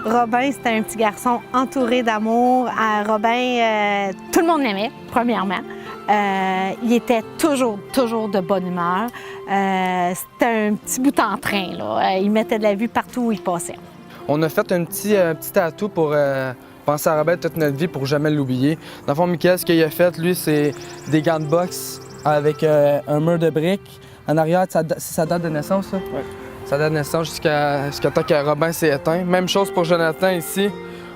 Robin, c'était un petit garçon entouré d'amour. Robin, tout le monde l'aimait, premièrement. Il était toujours de bonne humeur. C'était un petit bout en train, là. Il mettait de la vie partout où il passait. On a fait un petit tatou pour penser à Robin toute notre vie pour jamais l'oublier. Dans le fond, Michael, ce qu'il a fait, lui, c'est des gants de boxe avec un mur de briques. En arrière, c'est sa date de naissance, ça? Oui. Sa date de naissance jusqu'à temps que Robin s'est éteint. Même chose pour Jonathan ici.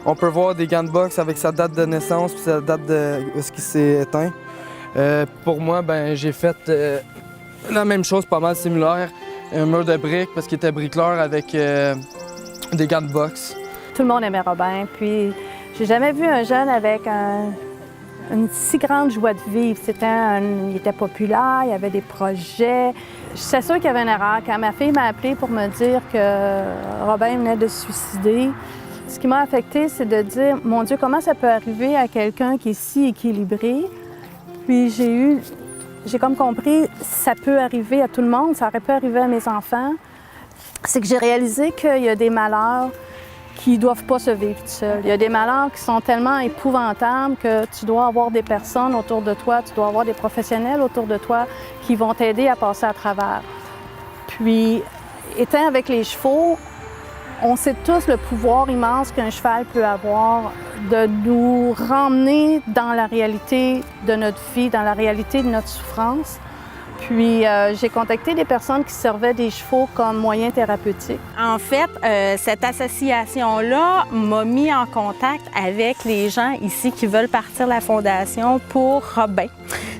On peut voir des gants de boxe avec sa date de naissance puis sa date de où est-ce qu'il s'est éteint. Pour moi, ben j'ai fait la même chose, pas mal similaire. Un mur de briques parce qu'il était bricoleur avec des gants de boxe. Tout le monde aimait Robin, puis j'ai jamais vu un jeune avec une si grande joie de vivre. Il était populaire, il avait des projets. J'étais sûre qu'il y avait une erreur. Quand ma fille m'a appelée pour me dire que Robin venait de se suicider, ce qui m'a affectée, c'est de dire « Mon Dieu, comment ça peut arriver à quelqu'un qui est si équilibré? » Puis j'ai comme compris, ça peut arriver à tout le monde, ça aurait pu arriver à mes enfants. C'est que j'ai réalisé qu'il y a des malheurs qui ne doivent pas se vivre tout seul. Il y a des malheurs qui sont tellement épouvantables que tu dois avoir des personnes autour de toi, tu dois avoir des professionnels autour de toi qui vont t'aider à passer à travers. Puis, étant avec les chevaux, on sait tous le pouvoir immense qu'un cheval peut avoir de nous ramener dans la réalité de notre vie, dans la réalité de notre souffrance. Puis j'ai contacté des personnes qui servaient des chevaux comme moyen thérapeutique. En fait, cette association-là m'a mis en contact avec les gens ici qui veulent partir la fondation pour Robin.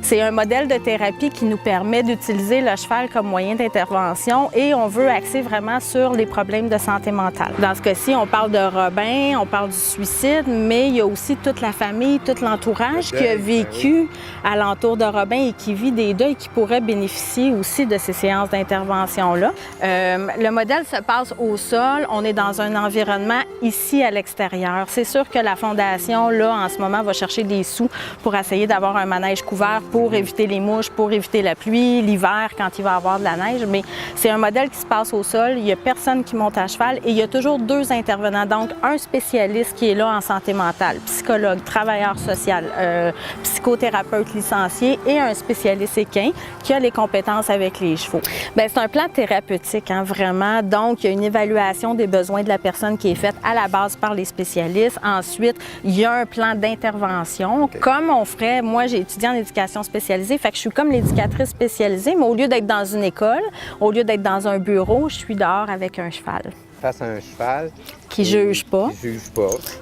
C'est un modèle de thérapie qui nous permet d'utiliser le cheval comme moyen d'intervention et on veut axer vraiment sur les problèmes de santé mentale. Dans ce cas-ci, on parle de Robin, on parle du suicide, mais il y a aussi toute la famille, tout l'entourage qui a vécu alentour de Robin et qui vit des deuils qui pourraient bénéficier aussi de ces séances d'intervention-là. Le modèle se passe au sol. On est dans un environnement ici à l'extérieur. C'est sûr que la fondation, là, en ce moment, va chercher des sous pour essayer d'avoir un manège couvert pour éviter les mouches, pour éviter la pluie, l'hiver quand il va y avoir de la neige. Mais c'est un modèle qui se passe au sol. Il n'y a personne qui monte à cheval et il y a toujours deux intervenants. Donc, un spécialiste qui est là en santé mentale, psychologue, travailleur social, psychothérapeute licencié et un spécialiste équin qui a les compétences avec les chevaux. Bien, c'est un plan thérapeutique, hein, vraiment. Donc, il y a une évaluation des besoins de la personne qui est faite à la base par les spécialistes. Ensuite, il y a un plan d'intervention. Okay. Comme on ferait, moi, j'ai étudié en éducation spécialisée, fait que je suis comme l'éducatrice spécialisée, mais au lieu d'être dans une école, au lieu d'être dans un bureau, je suis dehors avec un cheval. Face à un cheval qui juge pas,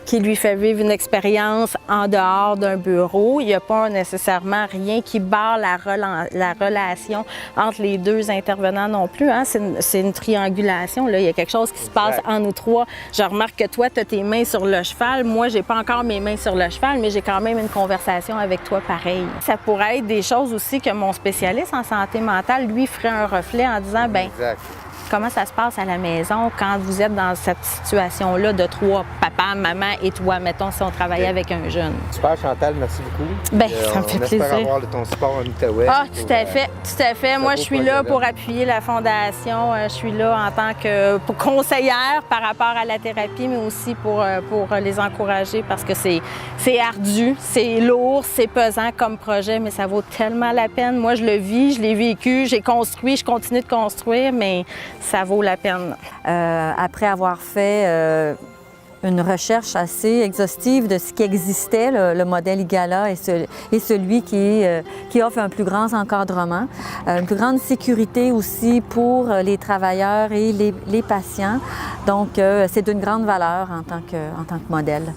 qui lui fait vivre une expérience en dehors d'un bureau. Il n'y a pas nécessairement rien qui barre la relation entre les deux intervenants non plus. Hein? C'est une triangulation. Là. Il y a quelque chose qui se passe en nous trois. Je remarque que toi, tu as tes mains sur le cheval. Moi, j'ai pas encore mes mains sur le cheval, mais j'ai quand même une conversation avec toi pareil. Ça pourrait être des choses aussi que mon spécialiste en santé mentale, lui, ferait un reflet en disant, bien, comment ça se passe à la maison quand vous êtes dans cette situation-là de trois, papa, maman et toi, mettons, si on travaillait avec un jeune? Super, Chantal, merci beaucoup. Bien, ça me fait plaisir. On espère avoir ton support en Outaouais. Ah, tout à fait. Moi, je suis là pour appuyer la Fondation. Je suis là en tant que conseillère par rapport à la thérapie, mais aussi pour les encourager parce que c'est ardu, c'est lourd, c'est pesant comme projet, mais ça vaut tellement la peine. Moi, je le vis, je l'ai vécu, j'ai construit, je continue de construire, mais ça vaut la peine. Après avoir fait une recherche assez exhaustive de ce qui existait, le modèle IGALA et celui qui offre un plus grand encadrement, une plus grande sécurité aussi pour les travailleurs et les patients. Donc, c'est d'une grande valeur en tant que modèle.